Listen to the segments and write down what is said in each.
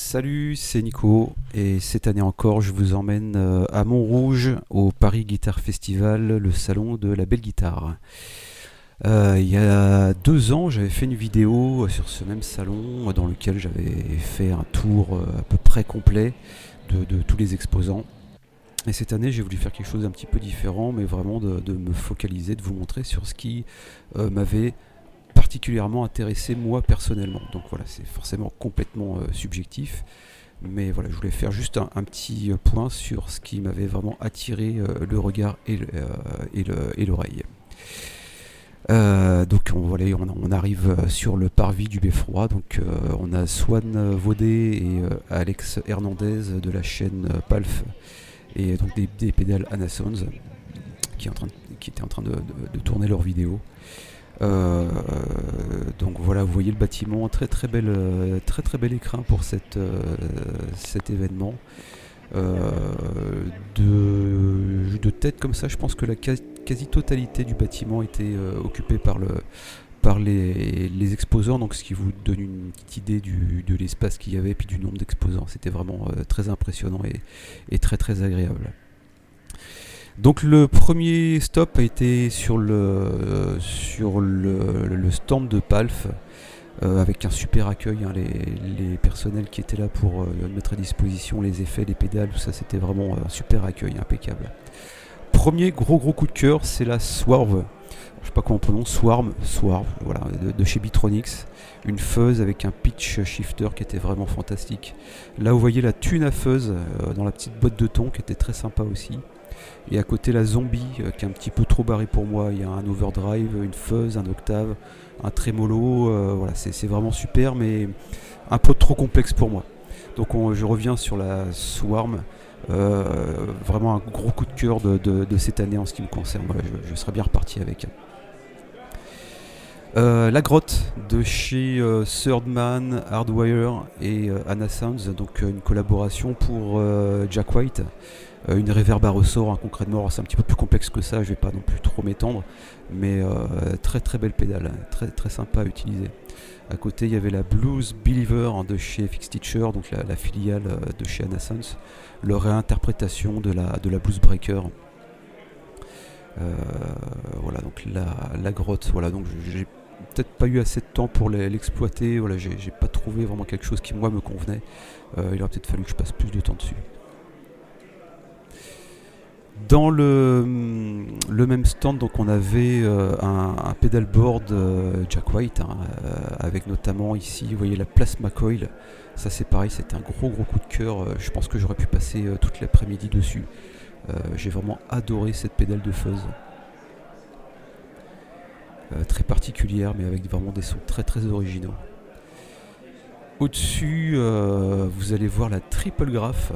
Salut, c'est Nico et cette année encore je vous emmène à Montrouge au Paris Guitar Festival, le salon de la belle guitare. Il y a 2 ans j'avais fait une vidéo sur ce même salon dans lequel j'avais fait un tour à peu près complet de tous les exposants. Et cette année j'ai voulu faire quelque chose d'un petit peu différent, mais vraiment de me focaliser, de vous montrer sur ce qui m'avait particulièrement intéressé moi personnellement. Donc voilà, c'est forcément complètement subjectif, mais voilà, je voulais faire juste un petit point sur ce qui m'avait vraiment attiré le regard et l'oreille. Donc voilà, on arrive sur le parvis du Beffroi. Donc on a Swan Vaudet et Alex Hernandez de la chaîne Palf, et donc des pédales Anna Sounds qui étaient en train de tourner leur vidéo. Donc voilà, vous voyez le bâtiment, très très bel écrin pour cet événement. De tête comme ça, je pense que la quasi-totalité du bâtiment était occupée par les exposants, donc ce qui vous donne une petite idée de l'espace qu'il y avait et puis du nombre d'exposants. C'était vraiment très impressionnant et très très agréable. Donc le premier stop a été sur le stand de Palf, avec un super accueil, hein, les personnels qui étaient là pour mettre à disposition les effets, les pédales, tout ça, c'était vraiment un super accueil, impeccable. Premier gros coup de cœur, c'est la Swarv. Je sais pas comment on prononce, Swarv, voilà, de chez Bitronics. Une fuzz avec un pitch shifter qui était vraiment fantastique. Là vous voyez la thune à fuzz dans la petite boîte de thon qui était très sympa aussi. Et à côté la Zombie qui est un petit peu trop barrée pour moi. Il y a un overdrive, une fuzz, un octave, un trémolo. Voilà, c'est vraiment super, mais un peu trop complexe pour moi. Donc je reviens sur la Swarm. Vraiment un gros coup de cœur de cette année en ce qui me concerne. Voilà, je serais bien reparti avec. La grotte de chez Third Man, Hardwire et Anna Sounds, donc une collaboration pour Jack White. Une reverb à ressort, hein, concrètement, c'est un petit peu plus complexe que ça, je vais pas non plus trop m'étendre, mais très très belle pédale, très très sympa à utiliser. À côté il y avait la Blues Believer, hein, de chez FX Teacher, donc la filiale de chez Anna Sounds, leur réinterprétation de la Blues Breaker. Voilà, donc la grotte, voilà, donc j'ai peut-être pas eu assez de temps pour l'exploiter, voilà, j'ai pas trouvé vraiment quelque chose qui moi me convenait. Il aurait peut-être fallu que je passe plus de temps dessus. Dans le même stand, donc on avait un pedalboard Jack White, hein, avec notamment ici, vous voyez la Plasma Coil. Ça c'est pareil, c'était un gros coup de cœur. Je pense que j'aurais pu passer toute l'après-midi dessus. J'ai vraiment adoré cette pédale de fuzz. Très particulière, mais avec vraiment des sons très très originaux. Au-dessus, vous allez voir la Triple Graph,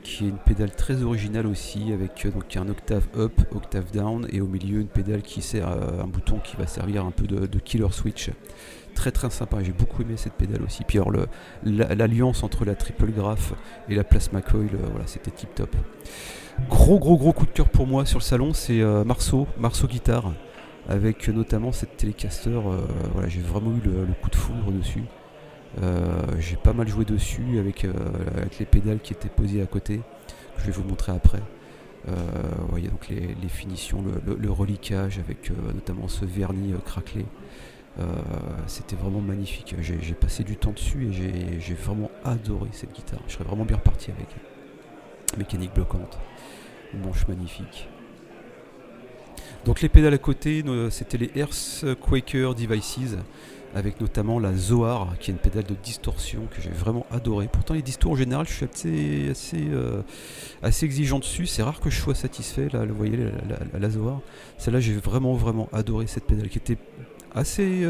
qui est une pédale très originale aussi, avec donc un octave up, octave down, et au milieu une pédale qui sert un bouton qui va servir un peu de killer switch. Très très sympa, j'ai beaucoup aimé cette pédale aussi. Puis alors l'alliance entre la Triple Graph et la Plasma Coil, voilà, c'était tip top. Gros coup de cœur pour moi sur le salon, c'est Marceau Guitare, avec notamment cette Telecaster. Voilà, j'ai vraiment eu le coup de foudre dessus. J'ai pas mal joué dessus avec les pédales qui étaient posées à côté, que je vais vous montrer après. Vous voyez donc les finitions, le reliquage avec notamment ce vernis craquelé. C'était vraiment magnifique. J'ai passé du temps dessus et j'ai vraiment adoré cette guitare. Je serais vraiment bien reparti avec. Mécanique bloquante, une manche magnifique. Donc les pédales à côté, c'était les Earthquaker Devices, avec notamment la Zohar, qui est une pédale de distorsion que j'ai vraiment adoré. Pourtant les distos en général, je suis assez exigeant dessus. C'est rare que je sois satisfait. Là, vous voyez la Zohar. Celle-là, j'ai vraiment adoré cette pédale, qui était assez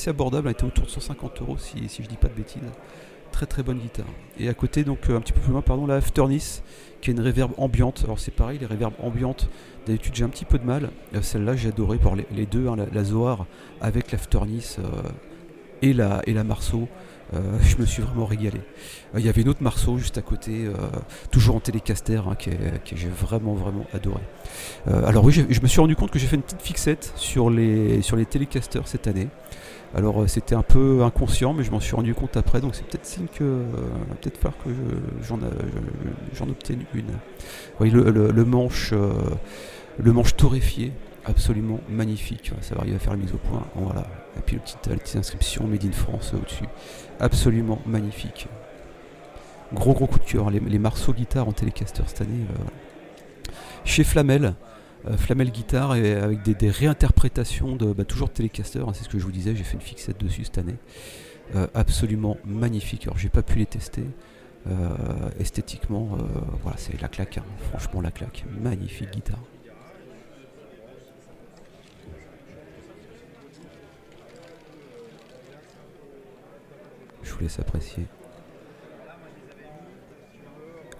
abordable. Elle était autour de 150 € si je dis pas de bêtises. Très très bonne guitare. Et à côté, donc un petit peu plus loin, pardon, la Afternis, qui est une reverb ambiante. Alors c'est pareil, les reverbs ambiantes, d'habitude j'ai un petit peu de mal. Celle-là j'ai adoré pour les deux, hein, la Zohar avec l'Afternis et la Marceau. Je me suis vraiment régalé. Il y avait une autre Marceau juste à côté, toujours en télécaster, hein, que j'ai vraiment adoré. Alors oui, je me suis rendu compte que j'ai fait une petite fixette sur les télécasters cette année. Alors c'était un peu inconscient, mais je m'en suis rendu compte après, donc c'est peut-être signe que va peut-être falloir que j'en obtienne une. Oui, le manche torréfié, absolument magnifique. Ça va arriver à faire la mise au point. Voilà. Et puis la petite inscription Made in France au-dessus, absolument magnifique. Gros coup de cœur. Les Marceau guitares en télécaster cette année. Chez Flamel. Flamel Guitare avec des réinterprétations de toujours de Telecaster, hein, c'est ce que je vous disais, j'ai fait une fixette dessus cette année. Absolument magnifique. Alors j'ai pas pu les tester. Esthétiquement, voilà, c'est la claque, hein. Franchement la claque. Magnifique guitare. Je vous laisse apprécier.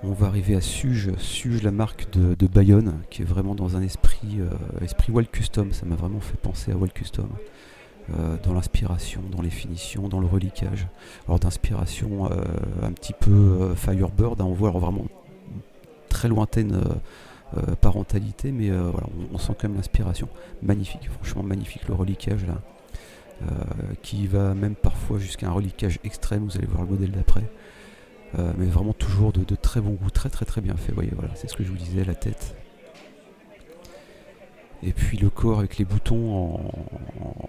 On va arriver à Suge, la marque de Bayonne, qui est vraiment dans un esprit Wild Custom. Ça m'a vraiment fait penser à Wild Custom, dans l'inspiration, dans les finitions, dans le reliquage. Alors d'inspiration un petit peu Firebird, hein, on voit alors vraiment très lointaine parentalité, mais voilà, on sent quand même l'inspiration. Magnifique, franchement magnifique le reliquage là, qui va même parfois jusqu'à un reliquage extrême. Vous allez voir le modèle d'après. Mais vraiment toujours de très bon goût, très bien fait. Vous voyez, voilà, c'est ce que je vous disais, la tête. Et puis le corps avec les boutons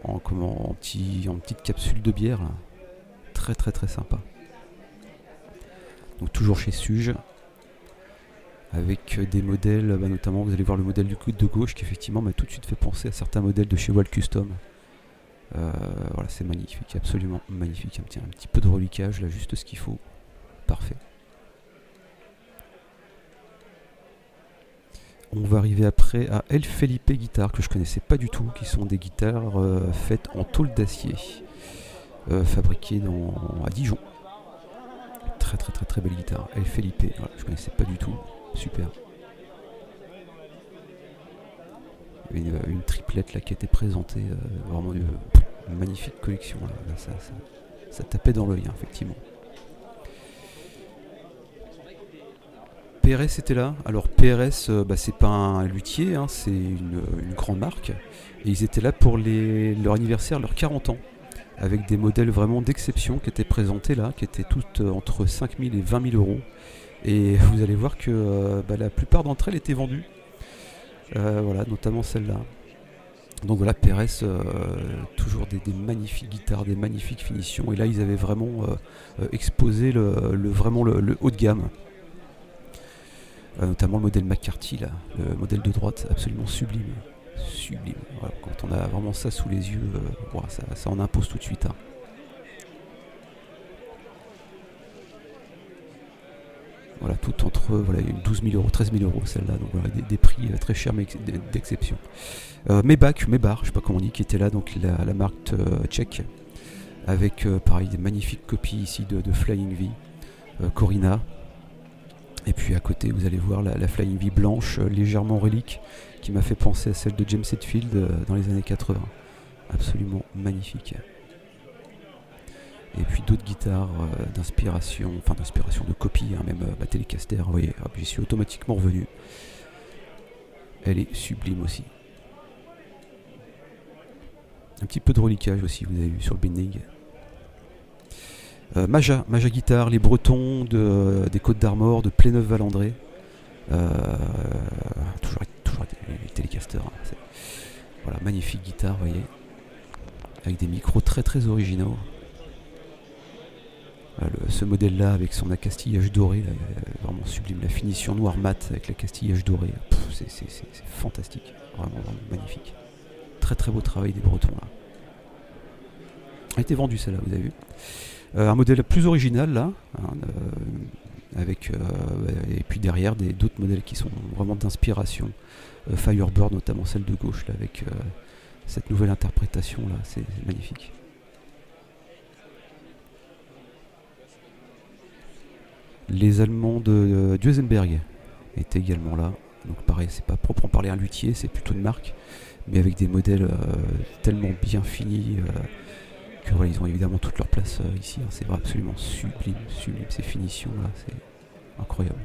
en petite capsule de bière, là. Très sympa. Donc toujours chez Suge, avec des modèles, notamment vous allez voir le modèle du coude de gauche qui effectivement m'a tout de suite fait penser à certains modèles de chez Wild Custom. Voilà, c'est magnifique, absolument magnifique. Un petit peu de reliquage, là, juste ce qu'il faut. Parfait. On va arriver après à El Felipe Guitare, que je connaissais pas du tout, qui sont des guitares faites en tôle d'acier, fabriquées à Dijon. Très belle guitare. El Felipe, voilà, je connaissais pas du tout. Super. Une triplette là qui a été présentée, vraiment une magnifique collection. Là, ça tapait dans l'œil, hein, effectivement. PRS était là. Alors PRS, c'est pas un luthier, hein, c'est une grande marque. Et ils étaient là pour leur anniversaire, leurs 40 ans, avec des modèles vraiment d'exception qui étaient présentés là, qui étaient toutes entre 5 000 et 20 000 euros. Et vous allez voir que la plupart d'entre elles étaient vendues. Voilà, notamment celle-là. Donc voilà, PRS, toujours des magnifiques guitares, des magnifiques finitions. Et là, ils avaient vraiment exposé le haut de gamme. Notamment le modèle McCarthy, là, le modèle de droite, absolument sublime. Voilà, quand on a vraiment ça sous les yeux, ça en impose tout de suite, hein. Voilà, tout entre 12 000 euros, 13 000 euros celle-là, donc voilà, des prix très chers mais d'exception. Mebar, je sais pas comment on dit, qui était là, donc la marque tchèque, avec pareil des magnifiques copies ici de Flying V, Corina. Et puis à côté, vous allez voir la Flying V blanche, légèrement relique, qui m'a fait penser à celle de James Hetfield dans les années 80. Absolument magnifique. Et puis d'autres guitares d'inspiration de copie, hein, même Telecaster, vous voyez, j'y suis automatiquement revenu. Elle est sublime aussi. Un petit peu de reliquage aussi, vous avez vu sur le binding. Maja Guitare, les Bretons des Côtes d'Armor, de Pléneuf-Valandré. Toujours les Telecaster. Hein, voilà, magnifique guitare, vous voyez. Avec des micros très originaux. Ce modèle-là, avec son accastillage doré, là, vraiment sublime. La finition noir mat avec l'accastillage doré. C'est fantastique. Vraiment magnifique. Très beau travail des Bretons, là. Elle a été vendue, celle-là, vous avez vu. Un modèle plus original là, hein, avec et puis derrière d'autres modèles qui sont vraiment d'inspiration. Firebird, notamment celle de gauche là, avec cette nouvelle interprétation là, c'est magnifique. Les Allemands de Duesenberg étaient également là. Donc pareil, c'est pas proprement parler un luthier, c'est plutôt une marque, mais avec des modèles tellement bien finis. voilà, ils ont évidemment toute leur place ici, hein. C'est absolument sublime, ces finitions là, c'est incroyable.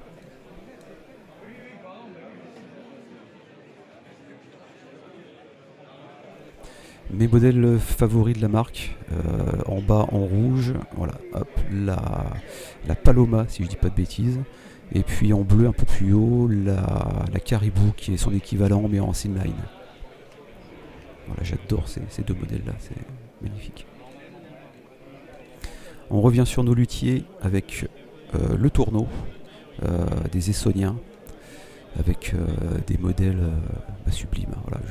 Mes modèles favoris de la marque, en bas en rouge, voilà, hop, la Paloma si je dis pas de bêtises, et puis en bleu un peu plus haut, la Caribou qui est son équivalent mais en Simline. Voilà, j'adore ces deux modèles là, c'est magnifique. On revient sur nos luthiers avec le Tourneau, des Essoniens, avec des modèles sublimes. Voilà,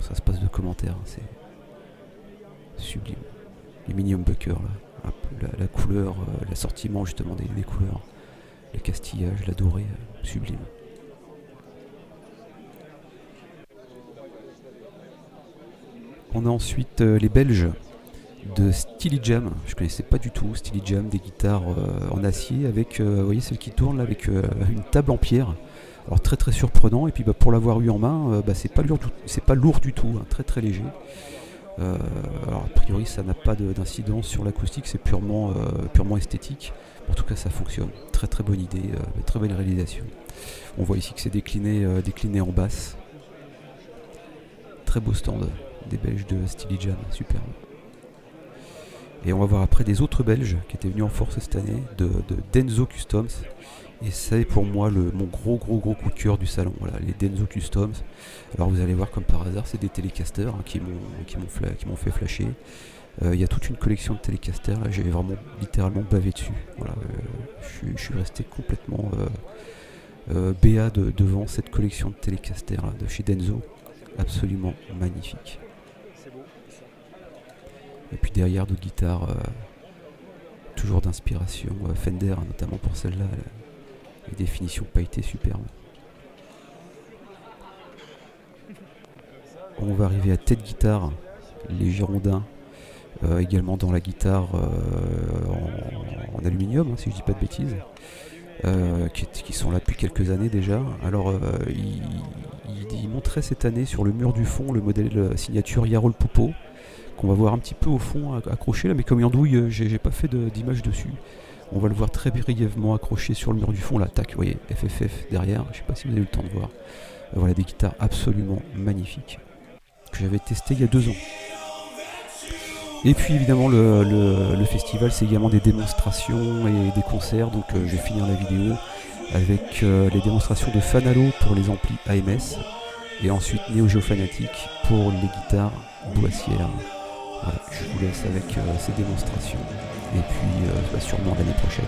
ça se passe de commentaires, hein, c'est sublime. Les mini humbuckers, la couleur, l'assortiment justement des couleurs, le castillage, la dorée, sublime. On a ensuite les Belges de Steely Jam. Je connaissais pas du tout Steely Jam, des guitares en acier avec, vous voyez celle qui tourne là, avec une table en pierre. Alors très très surprenant, et puis pour l'avoir eu en main, c'est pas lourd du tout, hein, très très léger. Alors a priori ça n'a pas d'incidence sur l'acoustique, c'est purement esthétique. En tout cas ça fonctionne, très très bonne idée, très bonne réalisation. On voit ici que c'est décliné en basse. Très beau stand des Belges de Steely Jam, superbe. Et on va voir après des autres Belges qui étaient venus en force cette année, de Denso Customs. Et c'est pour moi mon gros coup de cœur du salon. Voilà, les Denso Customs. Alors vous allez voir comme par hasard, c'est des Telecaster hein, qui m'ont fait flasher. Il y a toute une collection de Telecaster. Là, j'ai vraiment littéralement bavé dessus. Voilà, je suis resté complètement béat devant cette collection de Telecaster là, de chez Denso. Absolument magnifique. Et puis derrière d'autres guitares, toujours d'inspiration Fender, hein, notamment pour celle-là, les définitions pailletées superbes. On va arriver à tête guitare, les Girondins, également dans la guitare en aluminium, hein, si je dis pas de bêtises, qui sont là depuis quelques années déjà. Alors il montrait cette année sur le mur du fond le modèle signature Yarol Poupeau, qu'on va voir un petit peu au fond accroché là, mais comme il andouille, j'ai pas fait d'image dessus. On va le voir très brièvement accroché sur le mur du fond là, tac, vous voyez, FFF derrière, je sais pas si vous avez eu le temps de voir. Voilà des guitares absolument magnifiques que j'avais testé il y a 2 ans. Et puis évidemment le festival, c'est également des démonstrations et des concerts, donc je vais finir la vidéo avec les démonstrations de Fanalo pour les amplis AMS, et ensuite Neo Geo Fanatic pour les guitares Boissier là. Voilà, je vous laisse avec ces démonstrations, et puis sûrement l'année prochaine.